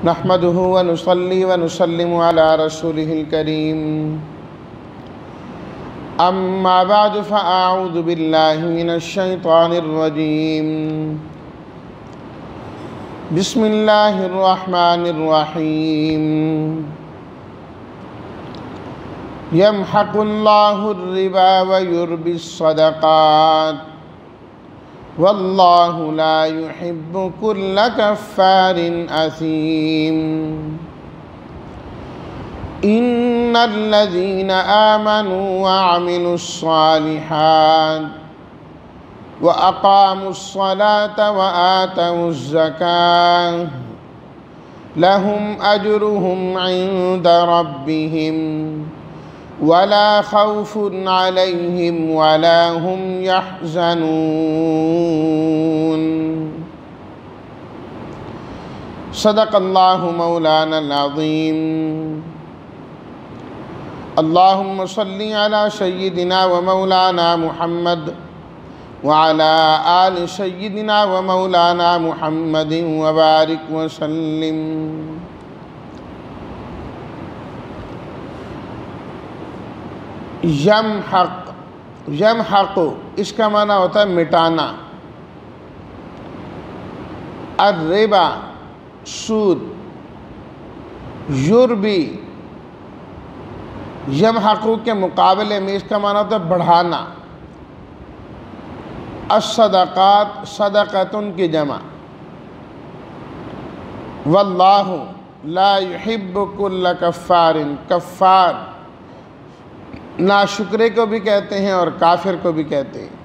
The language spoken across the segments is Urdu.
نحمده ونصلي ونسلم على رسوله الكريم أما بعد فأعوذ بالله من الشيطان الرجيم بسم الله الرحمن الرحيم يمحق الله الربا ويربي الصدقات والله لا يحب كل كفار أثيم إن الذين آمنوا وعملوا الصالحات وأقاموا الصلاة وآتوا الزكاة لهم أجرهم عند ربهم ولا خوف عليهم ولا هم يحزنون صدق الله مولانا العظيم اللهم صل على سيدنا ومولانا محمد وعلى آل سيدنا ومولانا محمد وبارك وسلم یمحق اس کا معنی ہوتا ہے مٹانا، الربا سود، یربی یمحق کے مقابلے میں اس کا معنی ہوتا ہے بڑھانا، الصدقات صدقتن کی جمع، واللہ لا يحب كل کفار، کفار ناشکرے کو بھی کہتے ہیں اور کافر کو بھی کہتے ہیں،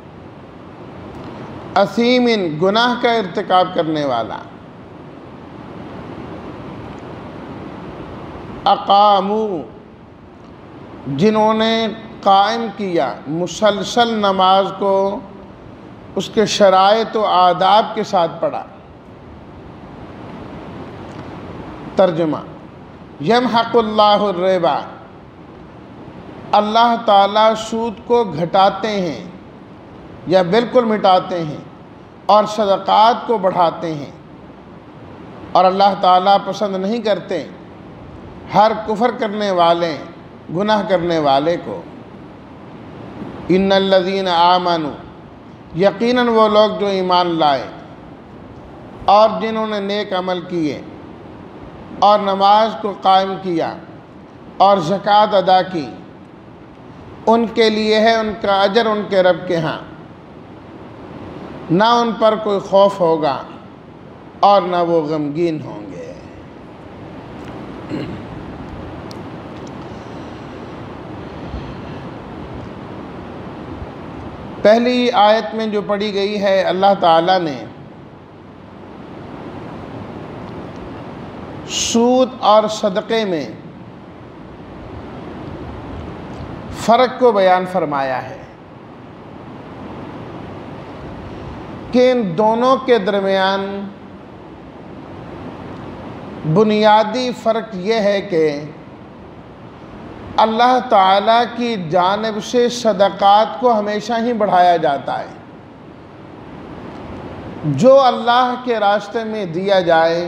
اثیم گناہ کا ارتکاب کرنے والا، اقامو جنہوں نے قائم کیا مسلسل نماز کو اس کے شرائط و آداب کے ساتھ پڑھا۔ ترجمہ: یمحق اللہ الربا، اللہ تعالیٰ سود کو گھٹاتے ہیں یا بالکل مٹاتے ہیں اور صدقات کو بڑھاتے ہیں، اور اللہ تعالیٰ پسند نہیں کرتے ہر کفر کرنے والے گناہ کرنے والے کو۔ ان الذین آمنوا، یقیناً وہ لوگ جو ایمان لائے اور جنہوں نے نیک عمل کیے اور نماز کو قائم کیا اور زکوٰۃ ادا کی، ان کے لیے ہے ان کا اجر ان کے رب کے ہاں، نہ ان پر کوئی خوف ہوگا اور نہ وہ غمگین ہوں گے۔ پہلی آیت میں جو پڑھی گئی ہے، اللہ تعالیٰ نے سود اور صدقے میں فرق کو بیان فرمایا ہے کہ ان دونوں کے درمیان بنیادی فرق یہ ہے کہ اللہ تعالیٰ کی جانب سے صدقات کو ہمیشہ ہی بڑھایا جاتا ہے۔ جو اللہ کے راستے میں دیا جائے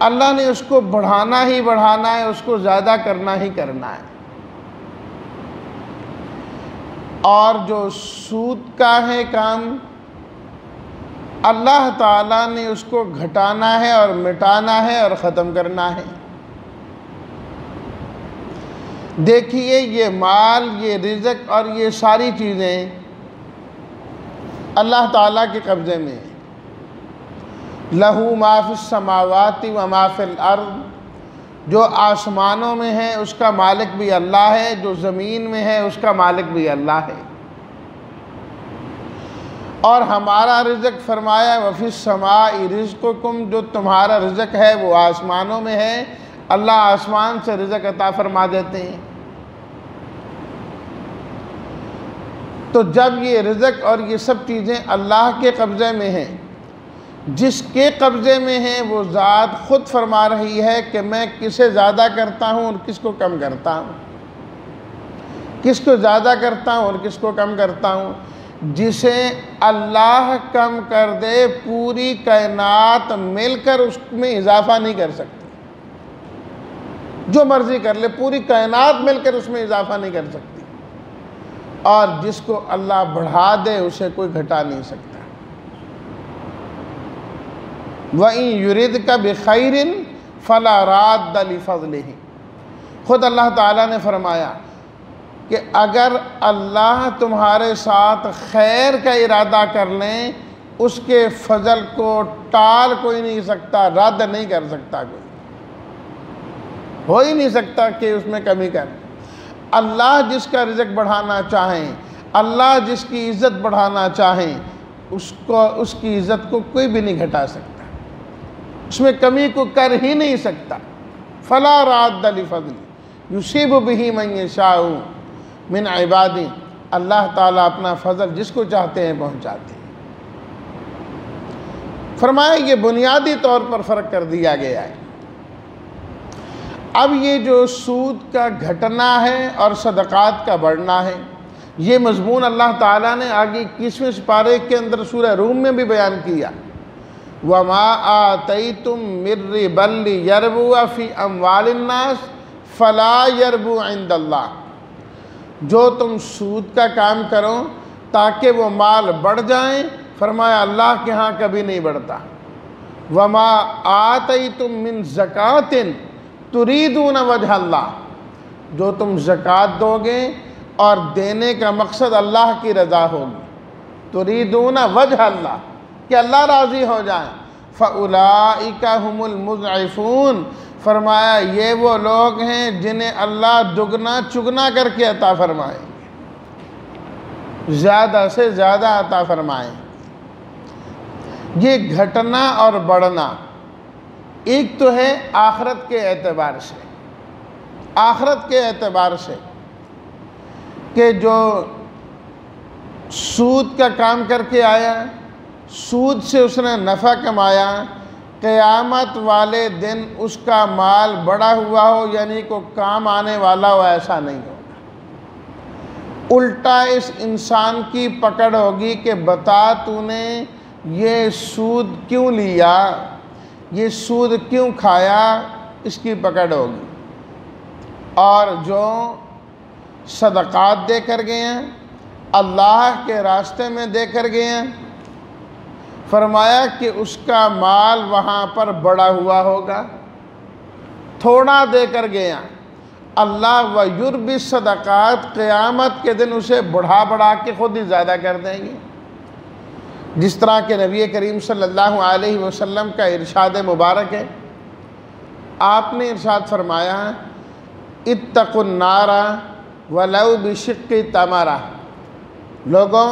اللہ نے اس کو بڑھانا ہی بڑھانا ہے، اس کو زیادہ کرنا ہی کرنا ہے، اور جو سود کا ہے کام اللہ تعالیٰ نے اس کو گھٹانا ہے اور مٹانا ہے اور ختم کرنا ہے۔ دیکھیے یہ مال، یہ رزق اور یہ ساری چیزیں اللہ تعالیٰ کے قبضے میں ہیں۔ لہو ما فی السماوات و ما فی الارض، جو آسمانوں میں ہے اس کا مالک بھی اللہ ہے، جو زمین میں ہے اس کا مالک بھی اللہ ہے۔ اور ہمارا رزق فرمایا وَفِي السَّمَاءِ رِزْقُكُمْ، جو تمہارا رزق ہے وہ آسمانوں میں ہے، اللہ آسمان سے رزق عطا فرما دیتے ہیں۔ تو جب یہ رزق اور یہ سب چیزیں اللہ کے قبضے میں ہیں، جس کے قبضے میں ہیں وہ ذات خود فرما رہی ہے کہ میں کسے زیادہ کرتا ہوں اور کس کو کم کرتا ہوں، کس کو زیادہ کرتا ہوں اور کس کو کم کرتا ہوں۔ جسے اللہ کم کر دے پوری کائنات مل کر اس میں اضافہ نہیں کر سکتی. جو مرضی کر لے پوری کائنات مل کر اس میں اضافہ نہیں کر سکتی. اور جس کو اللہ بڑھا دے اسے کوئی گھٹا نہیں سکتا. وَإِن يُرِدْكَ بِخَيْرٍ فَلَا رَادَّ لِفَضْلِهِ. خود اللہ تعالیٰ نے فرمایا کہ اگر اللہ تمہارے ساتھ خیر کا ارادہ کر لیں اس کے فضل کو ٹال کوئی نہیں سکتا، رد نہیں کر سکتا، کوئی ہو ہی نہیں سکتا کہ اس میں کمی کر. اللہ جس کا رزق بڑھانا چاہیں، اللہ جس کی عزت بڑھانا چاہیں، اس کی عزت کو کوئی بھی نہیں گھٹا سکتا، اس میں کمی کو کر ہی نہیں سکتا. فلا راد لفضل یصیب بہ من یشاء من عبادی. اللہ تعالیٰ اپنا فضل جس کو چاہتے ہیں پہنچاتے ہیں. فرمایا یہ بنیادی طور پر فرق کر دیا گیا ہے. اب یہ جو سود کا گھٹنا ہے اور صدقات کا بڑھنا ہے، یہ مضمون اللہ تعالیٰ نے آگے 21ویں سپارے کے اندر سورہ روم میں بھی بیان کیا. وَمَا آتَيْتُم مِّن رِّبًا لِّيَرْبُوَ فِي أَمْوَالِ النَّاسِ فَلَا يَرْبُو عِندَ اللَّهِ. جو تم سود کا کام کرو تاکہ وہ مال بڑھ جائیں، فرمایا اللہ کے ہاں کبھی نہیں بڑھتا. وَمَا آتَيْتُم مِّن زَكَاةٍ تُرِيدُونَ وَجْهَ اللَّهِ. جو تم زکوٰۃ دو گے اور دینے کا مقصد اللہ کی رضا ہوگی، تُرِيدُونَ وَجْهَ اللَّهِ، کہ اللہ راضی ہو جائیں. فَأُولَئِكَ هُمُ الْمُضْعِفُونَ. فرمایا یہ وہ لوگ ہیں جنہیں اللہ دگنا چگنا کر کے عطا فرمائیں گے، زیادہ سے زیادہ عطا فرمائیں. یہ گھٹنا اور بڑھنا ایک تو ہے آخرت کے اعتبار سے، آخرت کے اعتبار سے کہ جو سود کا کام کر کے آیا، سود سے اس نے نفع کمایا، قیامت والے دن اس کا مال بڑا ہوا ہو، یعنی کو کام آنے والا ہو، ایسا نہیں ہوگا. الٹا اس انسان کی پکڑ ہوگی کہ بتا تو نے یہ سود کیوں لیا، یہ سود کیوں کھایا، اس کی پکڑ ہوگی. اور جو صدقات دے کر گئے ہیں، اللہ کے راستے میں دے کر گئے ہیں، فرمایا کہ اس کا مال وہاں پر بڑا ہوا ہوگا. تھوڑا دے کر گیا اللہ وَيُرْبِ الصَّدَقَاتِ، قیامت کے دن اسے بڑھا کے خود ہی زیادہ کر دیں گے. جس طرح کہ نبی کریم صلی اللہ علیہ وسلم کا ارشاد مبارک ہے، آپ نے ارشاد فرمایا اتقوا النار ولو بشق تمرہ. لوگوں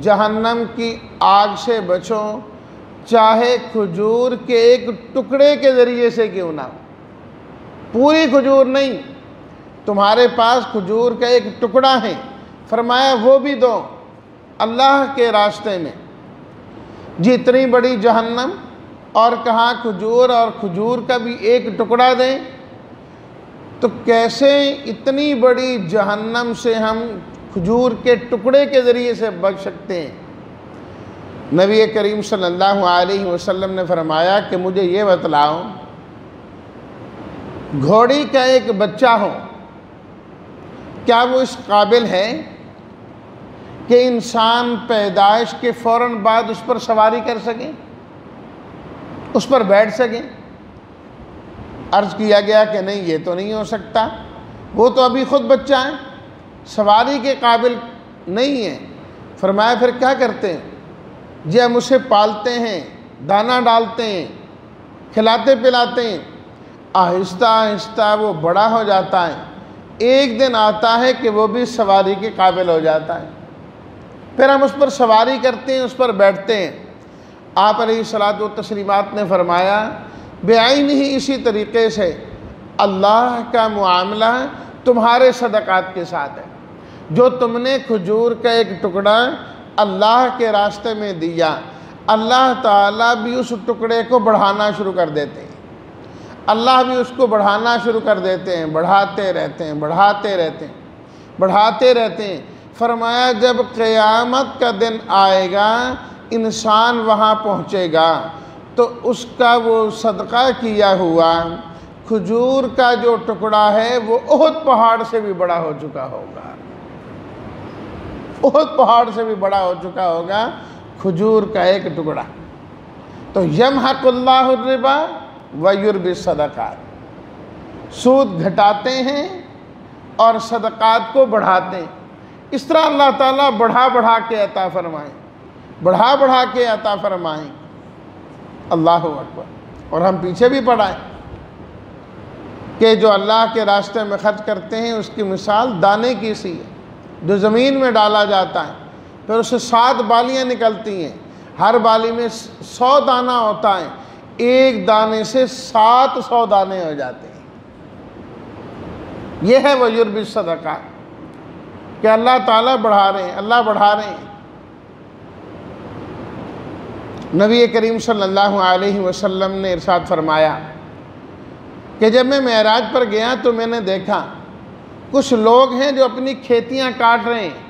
جہنم کی آگ سے بچو چاہے کھجور کے ایک ٹکڑے کے ذریعے سے کیوں نہ ہو. پوری کھجور نہیں، تمہارے پاس کھجور کا ایک ٹکڑا ہے، فرمایا وہ بھی دو اللہ کے راستے میں. جی اتنی بڑی جہنم اور کہاں کھجور، اور کھجور کا بھی ایک ٹکڑا دیں، تو کیسے اتنی بڑی جہنم سے ہم کھجور کے ٹکڑے کے ذریعے سے بچ سکتے ہیں. نبی کریم صلی اللہ علیہ وسلم نے فرمایا کہ مجھے یہ بتلاؤ، گھوڑی کا ایک بچہ ہو، کیا وہ اس قابل ہے کہ انسان پیدائش کے فوراً بعد اس پر سواری کر سکے، اس پر بیٹھ سکے؟ عرض کیا گیا کہ نہیں، یہ تو نہیں ہو سکتا، وہ تو ابھی خود بچہ ہے، سواری کے قابل نہیں ہے. فرمایا پھر کیا کرتے ہیں؟ جی ہم اسے پالتے ہیں، دانہ ڈالتے ہیں، کھلاتے پلاتے ہیں، آہستہ آہستہ وہ بڑا ہو جاتا ہے. ایک دن آتا ہے کہ وہ بھی سواری کے قابل ہو جاتا ہے، پھر ہم اس پر سواری کرتے ہیں، اس پر بیٹھتے ہیں. آپ علیہ الصلاۃ والتسلیمات نے فرمایا بعین ہی اسی طریقے سے اللہ کا معاملہ تمہارے صدقات کے ساتھ ہے. جو تم نے کھجور کا ایک ٹکڑا اللہ کے راستے میں دیا، اللہ تعالیٰ بھی اس ٹکڑے کو بڑھانا شروع کر دیتے ہیں، اللہ بھی اس کو بڑھانا شروع کر دیتے ہیں، بڑھاتے رہتے ہیں، بڑھاتے رہتے ہیں، بڑھاتے رہتے ہیں. فرمایا جب قیامت کا دن آئے گا، انسان وہاں پہنچے گا تو اس کا وہ صدقہ کیا ہوا کھجور کا جو ٹکڑا ہے وہ احد پہاڑ سے بھی بڑا ہو چکا ہوگا، احد پہاڑ سے بھی بڑا ہو چکا ہوگا کھجور کا ایک ٹکڑا۔ تو یمحق اللہ الربا ویربی الصدقات، سود گھٹاتے ہیں اور صدقات کو بڑھاتے ہیں۔ اس طرح اللہ تعالیٰ بڑھا بڑھا کے عطا فرمائیں، بڑھا بڑھا کے عطا فرمائیں۔ اللہ اکبر۔ اور ہم پیچھے بھی پڑھائیں کہ جو اللہ کے راستے میں خرچ کرتے ہیں اس کی مثال دانے کی سی ہے جو زمین میں ڈالا جاتا ہے، پھر اسے 7 بالیاں نکلتی ہیں، ہر بالی میں 100 دانہ ہوتا ہے، ایک دانے سے 700 دانے ہو جاتے ہیں۔ یہ ہے ویربی الصدقات کہ اللہ تعالیٰ بڑھا رہے ہیں، اللہ بڑھا رہے ہیں۔ نبی کریم صلی اللہ علیہ وسلم نے ارشاد فرمایا کہ جب میں معراج پر گیا تو میں نے دیکھا کچھ لوگ ہیں جو اپنی کھیتیاں کاٹ رہے ہیں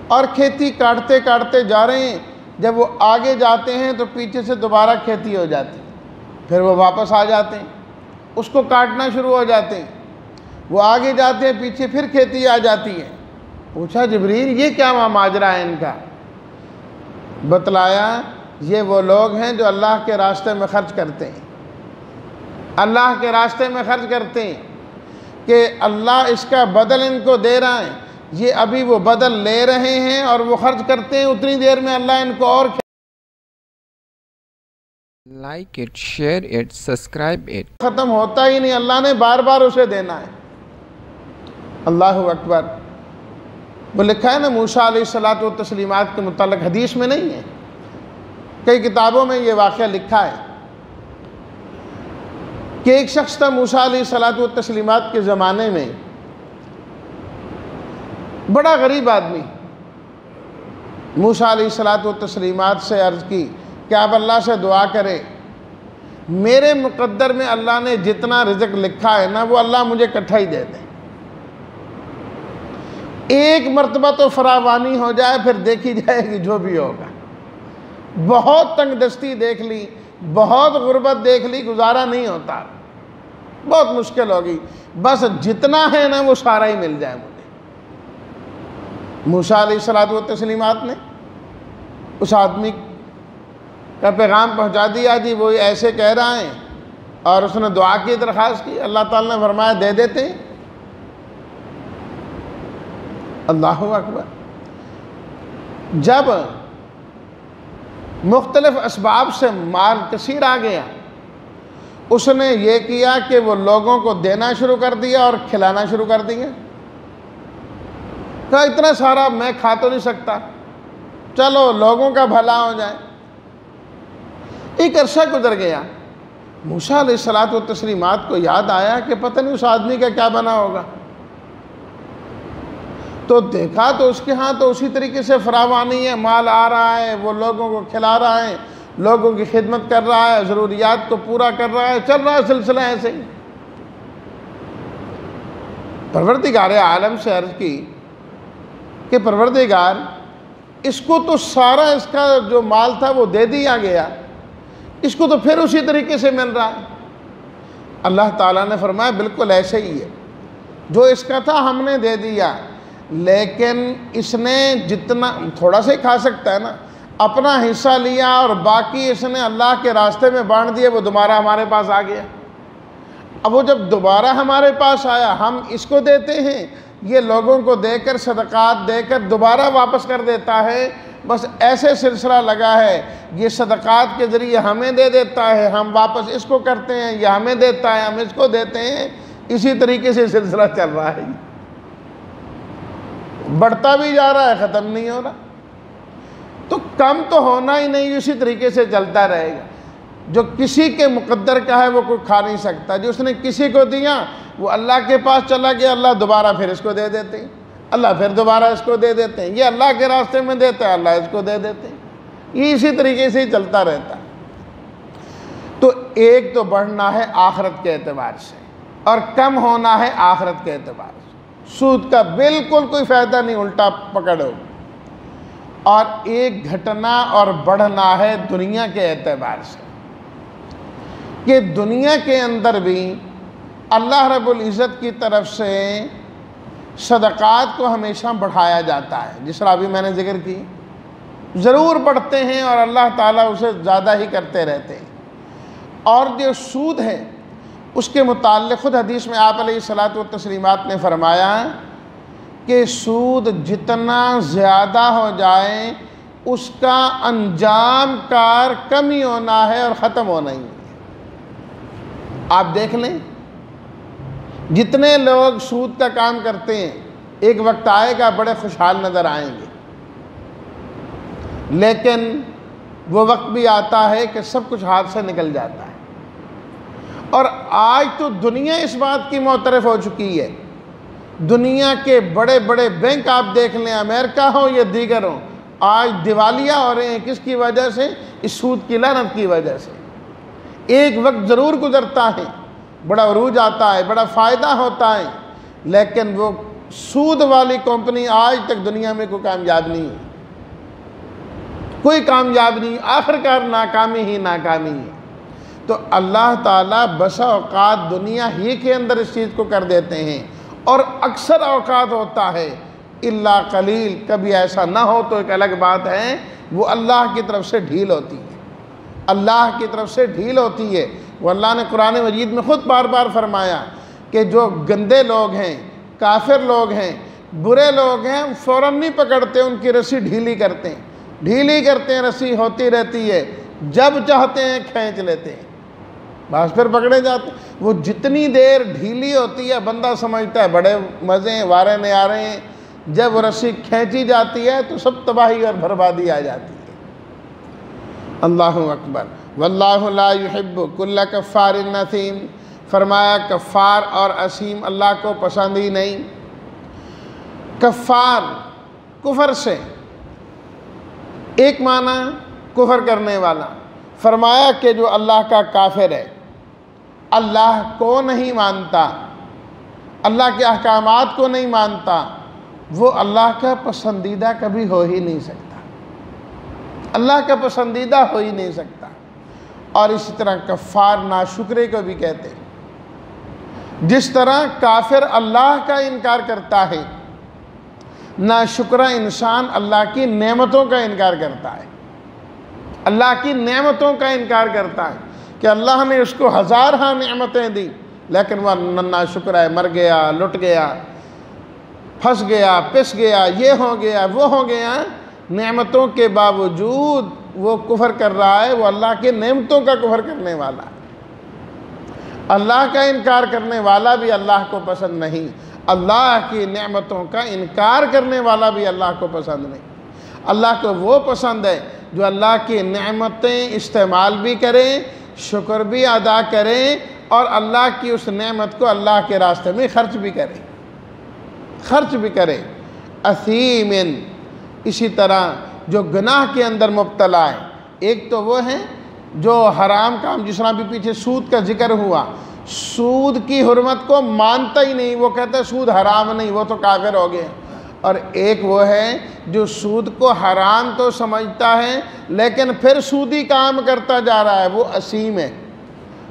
اور کھیتی کاٹتے کاٹتے جا رہے ہیں، جب وہ آگے جاتے ہیں تو پیچھے سے دوبارہ کھیتی ہو جاتی، پھر وہ واپس آ جاتے ہیں، اس کو کاٹنا شروع ہو جاتے ہیں، وہ آگے جاتے ہیں، پیچھے پھر کھیتی آ جاتی ہے۔ پوچھا جبریل یہ کیا ماجرا ہے ان کا؟ بتلایا یہ وہ لوگ ہیں جو اللہ کے راستے میں خرچ کرتے ہیں، اللہ کے راستے میں خرچ کرتے ہیں کہ اللہ اس کا بدل ان کو دے رہا ہے، یہ ابھی وہ بدل لے رہے ہیں اور وہ خرچ کرتے ہیں، اتنی دیر میں اللہ ان کو اور like it, share it, subscribe it. ختم ہوتا ہی نہیں، اللہ نے بار بار اسے دینا ہے۔ اللہ اکبر۔ وہ لکھا ہے نا موسیٰ علیہ الصلاۃ والتسلیمات کے متعلق، حدیث میں نہیں ہے، کئی کتابوں میں یہ واقعہ لکھا ہے کہ ایک شخص تھا موسیٰ علیہ الصلاۃ والتسلیمات کے زمانے میں، بڑا غریب آدمی۔ موسیٰ علیہ الصلاۃ والتسلیمات سے عرض کی کہ آپ اللہ سے دعا کریں، میرے مقدر میں اللہ نے جتنا رزق لکھا ہے نا وہ اللہ مجھے اکٹھا ہی دے دیں، ایک مرتبہ تو فراوانی ہو جائے، پھر دیکھی جائے گی جو بھی ہوگا۔ بہت تنگ دستی دیکھ لی، بہت غربت دیکھ لی، گزارا نہیں ہوتا، بہت مشکل ہوگی، بس جتنا ہے نا وہ سارا ہی مل جائے مجھے۔ موسیٰ علیہ الصلاۃ والتسلیمات نے اس آدمی کا پیغام پہنچا دیا، جی وہ ایسے کہہ رہا ہے، اور اس نے دعا کی درخواست کی، اللہ تعالیٰ نے فرمایا دے دیتے ہیں۔ اللہ اکبر۔ جب مختلف اسباب سے مال کثیر آ گیا، اس نے یہ کیا کہ وہ لوگوں کو دینا شروع کر دیا اور کھلانا شروع کر دیا۔ کہا اتنا سارا میں کھا تو نہیں سکتا، چلو لوگوں کا بھلا ہو جائے۔ ایک عرصہ گزر گیا، موسیٰ علیہ الصلاۃ والتسلیمات کو یاد آیا کہ پتہ نہیں اس آدمی کا کیا بنا ہوگا، تو دیکھا تو اس کے ہاں تو اسی طریقے سے فراوانی ہے، مال آ رہا ہے، وہ لوگوں کو کھلا رہا ہے، لوگوں کی خدمت کر رہا ہے، ضروریات کو پورا کر رہا ہے، چل رہا ہے سلسلہ ایسے ہی۔ پروردگار عالم سے عرض کی کہ پروردگار اس کو تو سارا اس کا جو مال تھا وہ دے دیا گیا، اس کو تو پھر اسی طریقے سے مل رہا ہے۔ اللہ تعالیٰ نے فرمایا بالکل ایسے ہی ہے، جو اس کا تھا ہم نے دے دیا، لیکن اس نے جتنا تھوڑا سا ہی کھا سکتا ہے نا، اپنا حصہ لیا اور باقی اس نے اللہ کے راستے میں بانٹ دیا، وہ دوبارہ ہمارے پاس آ گیا۔ اب وہ جب دوبارہ ہمارے پاس آیا، ہم اس کو دیتے ہیں، یہ لوگوں کو دے کر صدقات دے کر دوبارہ واپس کر دیتا ہے، بس ایسے سلسلہ لگا ہے، یہ صدقات کے ذریعے ہمیں دے دیتا ہے، ہم واپس اس کو کرتے ہیں، یہ ہمیں دیتا ہے، ہم اس کو دیتے ہیں، اسی طریقے سے سلسلہ چل رہا ہے، بڑھتا بھی جا رہا ہے، ختم نہیں ہو رہا۔ تو کم تو ہونا ہی نہیں، اسی طریقے سے چلتا رہے گا۔ جو کسی کے مقدر کا ہے وہ کوئی کھا نہیں سکتا، جو اس نے کسی کو دیا وہ اللہ کے پاس چلا گیا، اللہ دوبارہ پھر اس کو دے دیتے ہیں، اللہ پھر دوبارہ اس کو دے دیتے ہیں، یہ اللہ کے راستے میں دیتا ہے، اللہ اس کو دے دیتے ہیں، یہ اسی طریقے سے ہی چلتا رہتا ہے۔ تو ایک تو بڑھنا ہے آخرت کے اعتبار سے اور کم ہونا ہے آخرت کے اعتبار سے۔ سود کا بالکل کوئی فائدہ نہیں، الٹا پکڑو۔ اور ایک گھٹنا اور بڑھنا ہے دنیا کے اعتبار سے کہ دنیا کے اندر بھی اللہ رب العزت کی طرف سے صدقات کو ہمیشہ بڑھایا جاتا ہے، جس طرح ابھی میں نے ذکر کی، ضرور بڑھتے ہیں اور اللہ تعالیٰ اسے زیادہ ہی کرتے رہتے ہیں۔ اور جو سود ہے اس کے متعلق خود حدیث میں آپ علیہ الصلاۃ والتسلیمات نے فرمایا کہ سود جتنا زیادہ ہو جائے اس کا انجام کار کم ہی ہونا ہے اور ختم ہونا ہی ہے۔ آپ دیکھ لیں جتنے لوگ سود کا کام کرتے ہیں ایک وقت آئے گا بڑے خوشحال نظر آئیں گے، لیکن وہ وقت بھی آتا ہے کہ سب کچھ ہاتھ سے نکل جاتا ہے۔ اور آج تو دنیا اس بات کی معترف ہو چکی ہے، دنیا کے بڑے بڑے بینک آپ دیکھ لیں، امریکہ ہو یا دیگر ہوں، آج دیوالیہ ہو رہے ہیں۔ کس کی وجہ سے؟ اس سود کی لعنت کی وجہ سے۔ ایک وقت ضرور گزرتا ہے، بڑا عروج آتا ہے، بڑا فائدہ ہوتا ہے، لیکن وہ سود والی کمپنی آج تک دنیا میں کوئی کامیاب نہیں ہے، کوئی کامیاب نہیں، آخرکار ناکامی ہی ناکامی ہے۔ تو اللہ تعالیٰ بسا اوقات دنیا ہی کے اندر اس چیز کو کر دیتے ہیں، اور اکثر اوقات ہوتا ہے الا قلیل، کبھی ایسا نہ ہو تو ایک الگ بات ہے، وہ اللہ کی طرف سے ڈھیل ہوتی ہے، اللہ کی طرف سے ڈھیل ہوتی ہے۔ وہ اللہ نے قرآن مجید میں خود بار بار فرمایا کہ جو گندے لوگ ہیں، کافر لوگ ہیں، برے لوگ ہیں، فوراً نہیں پکڑتے، ان کی رسی ڈھیلی کرتے ہیں، ڈھیلی کرتے ہیں، رسی ہوتی رہتی ہے، جب چاہتے ہیں کھینچ لیتے ہیں، بس پھر پکڑے جاتے ہیں۔ وہ جتنی دیر ڈھیلی ہوتی ہے بندہ سمجھتا ہے بڑے مزے ہیں، وارے نہیں آ رہے ہیں، جب وہ رسی کھینچی جاتی ہے تو سب تباہی اور بربادی آ جاتی ہے۔ اللہ اکبر۔ واللہ لا یحب کل کفار نثیم، فرمایا کفار اور اسیم اللہ کو پسند ہی نہیں۔ کفار کفر سے ایک معنی کفر کرنے والا، فرمایا کہ جو اللہ کا کافر ہے، اللہ کو نہیں مانتا، اللہ کے احکامات کو نہیں مانتا، وہ اللہ کا پسندیدہ کبھی ہو ہی نہیں سکتا، اللہ کا پسندیدہ ہو ہی نہیں سکتا۔ اور اسی طرح کفار ناشکرے کو بھی کہتے ہیں۔ جس طرح کافر اللہ کا انکار کرتا ہے، ناشکرہ انسان اللہ کی نعمتوں کا انکار کرتا ہے، اللہ کی نعمتوں کا انکار کرتا ہے کہ اللہ نے اس کو ہزارہ نعمتیں دی، لیکن وہ ناشکر ہے، مر گیا، لٹ گیا، پھنس گیا، پس گیا، یہ ہو گیا، وہ ہو گیا، نعمتوں کے باوجود وہ کفر کر رہا ہے، وہ اللہ کی نعمتوں کا کفر کرنے والا ہے۔ اللہ کا انکار کرنے والا بھی اللہ کو پسند نہیں، اللہ کی نعمتوں کا انکار کرنے والا بھی اللہ کو پسند نہیں۔ اللہ کو وہ پسند ہے جو اللہ کی نعمتیں استعمال بھی کریں، شکر بھی ادا کریں، اور اللہ کی اس نعمت کو اللہ کے راستے میں خرچ بھی کریں۔ اثیم، اسی طرح جو گناہ کے اندر مبتلا ہے، ایک تو وہ ہیں جو حرام کام، جس طرح بھی پیچھے سود کا ذکر ہوا، سود کی حرمت کو مانتا ہی نہیں، وہ کہتا ہے سود حرام نہیں، وہ تو کافر ہو گئے۔ اور ایک وہ ہے جو سود کو حرام تو سمجھتا ہے لیکن پھر سودی کام کرتا جا رہا ہے، وہ اسیم ہے،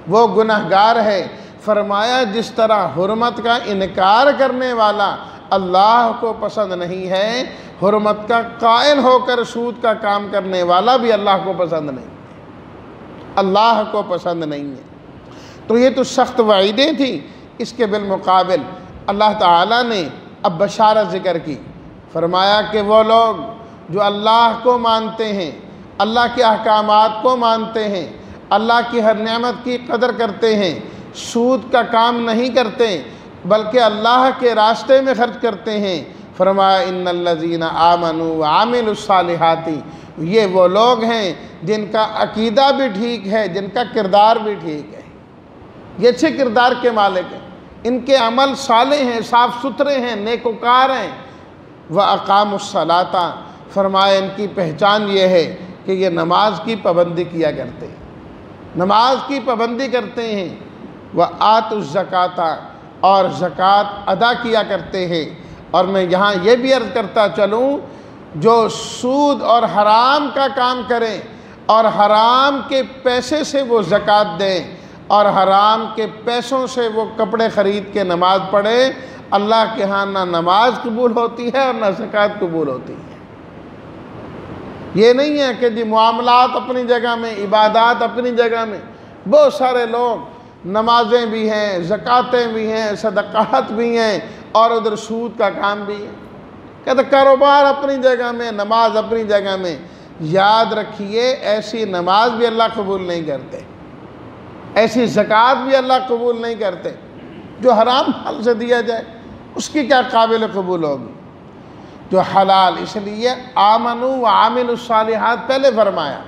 وہ گنہگار ہے۔ فرمایا جس طرح حرمت کا انکار کرنے والا اللہ کو پسند نہیں ہے، حرمت کا قائل ہو کر سود کا کام کرنے والا بھی اللہ کو پسند نہیں، اللہ کو پسند نہیں ہے۔ تو یہ تو سخت وعیدیں تھیں۔ اس کے بالمقابل اللہ تعالیٰ نے اب بشارت ذکر کی، فرمایا کہ وہ لوگ جو اللہ کو مانتے ہیں، اللہ کے احکامات کو مانتے ہیں، اللہ کی ہر نعمت کی قدر کرتے ہیں، سود کا کام نہیں کرتے بلکہ اللہ کے راستے میں خرچ کرتے ہیں، فرمایا ان الذین آمنوا وعملوا الصالحات، یہ وہ لوگ ہیں جن کا عقیدہ بھی ٹھیک ہے، جن کا کردار بھی ٹھیک ہے، یہ اچھے کردار کے مالک ہیں، ان کے عمل صالح ہیں، صاف ستھرے ہیں، نیکوکار ہیں۔ وَأَقَامُوا الصَّلَاةَ، فرمایا ان کی پہچان یہ ہے کہ یہ نماز کی پابندی کیا کرتے ہیں، نماز کی پابندی کرتے ہیں۔ وَآتُوا الزَّکَاةَ، اور زکوٰۃ ادا کیا کرتے ہیں۔ اور میں یہاں یہ بھی عرض کرتا چلوں، جو سود اور حرام کا کام کریں اور حرام کے پیسے سے وہ زکوٰۃ دیں اور حرام کے پیسوں سے وہ کپڑے خرید کے نماز پڑھے، اللہ کے ہاں نہ نماز قبول ہوتی ہے اور نہ زکوٰۃ قبول ہوتی ہے۔ یہ نہیں ہے کہ جی معاملات اپنی جگہ میں، عبادات اپنی جگہ میں، بہت سارے لوگ نمازیں بھی ہیں، زکوٰتیں بھی ہیں، صدقات بھی ہیں اور ادھر سود کا کام بھی ہے۔ کہتے کاروبار اپنی جگہ میں، نماز اپنی جگہ میں۔ یاد رکھیے ایسی نماز بھی اللہ قبول نہیں کرتے، ایسی زکوٰۃ بھی اللہ قبول نہیں کرتے۔ جو حرام حل سے دیا جائے اس کی کیا قابل قبول ہوگی؟ جو حلال، اس لیے آمنوا وعاملوا الصالحات پہلے فرمایا،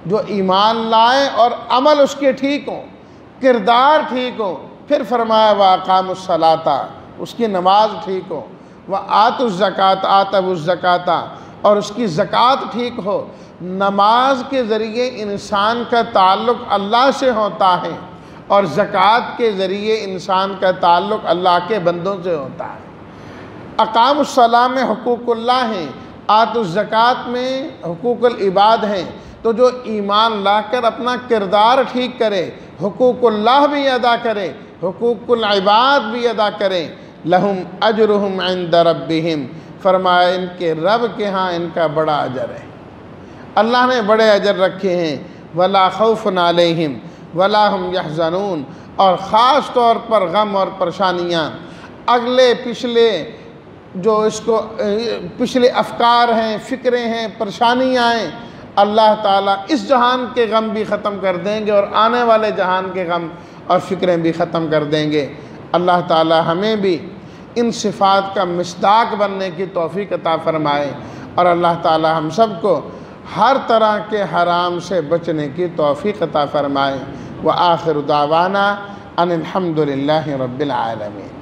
جو ایمان لائیں اور عمل اس کے ٹھیک ہوں، کردار ٹھیک ہو، پھر فرمایا وَأَقَامُوا الصَّلَاةَ، اس کی نماز ٹھیک ہو، وَآتُوا الزَّكَاةَ آتَوُا الزَّكَاةَ، اور اس کی زکوٰۃ ٹھیک ہو۔ نماز کے ذریعے انسان کا تعلق اللہ سے ہوتا ہے اور زکوٰۃ کے ذریعے انسان کا تعلق اللہ کے بندوں سے ہوتا ہے۔ اقام الصلاۃ میں حقوق اللہ ہیں، آتوا الزکوٰۃ میں حقوق العباد ہیں۔ تو جو ایمان لا کر اپنا کردار ٹھیک کرے، حقوق اللہ بھی ادا کرے، حقوق العباد بھی ادا کرے، لہم اجرہم عند ربہم، فرمایا ان کے رب کے ہاں ان کا بڑا اجر ہے۔ اللہ نے بڑے اجر رکھے ہیں، ولا خوف علیہم ولا ہم یحزنون، اور خاص طور پر غم اور پریشانیاں، اگلے پچھلے جو اس کو پچھلے افکار ہیں، فکریں ہیں، پریشانیاں ہیں، اللہ تعالیٰ اس جہان کے غم بھی ختم کر دیں گے اور آنے والے جہان کے غم اور فکریں بھی ختم کر دیں گے۔ اللہ تعالیٰ ہمیں بھی ان صفات کا مصداق بننے کی توفیق عطا فرمائے، اور اللہ تعالیٰ ہم سب کو ہر طرح کے حرام سے بچنے کی توفیق عطا فرمائے۔ وآخر دعوانا ان الحمد للہ رب العالمین۔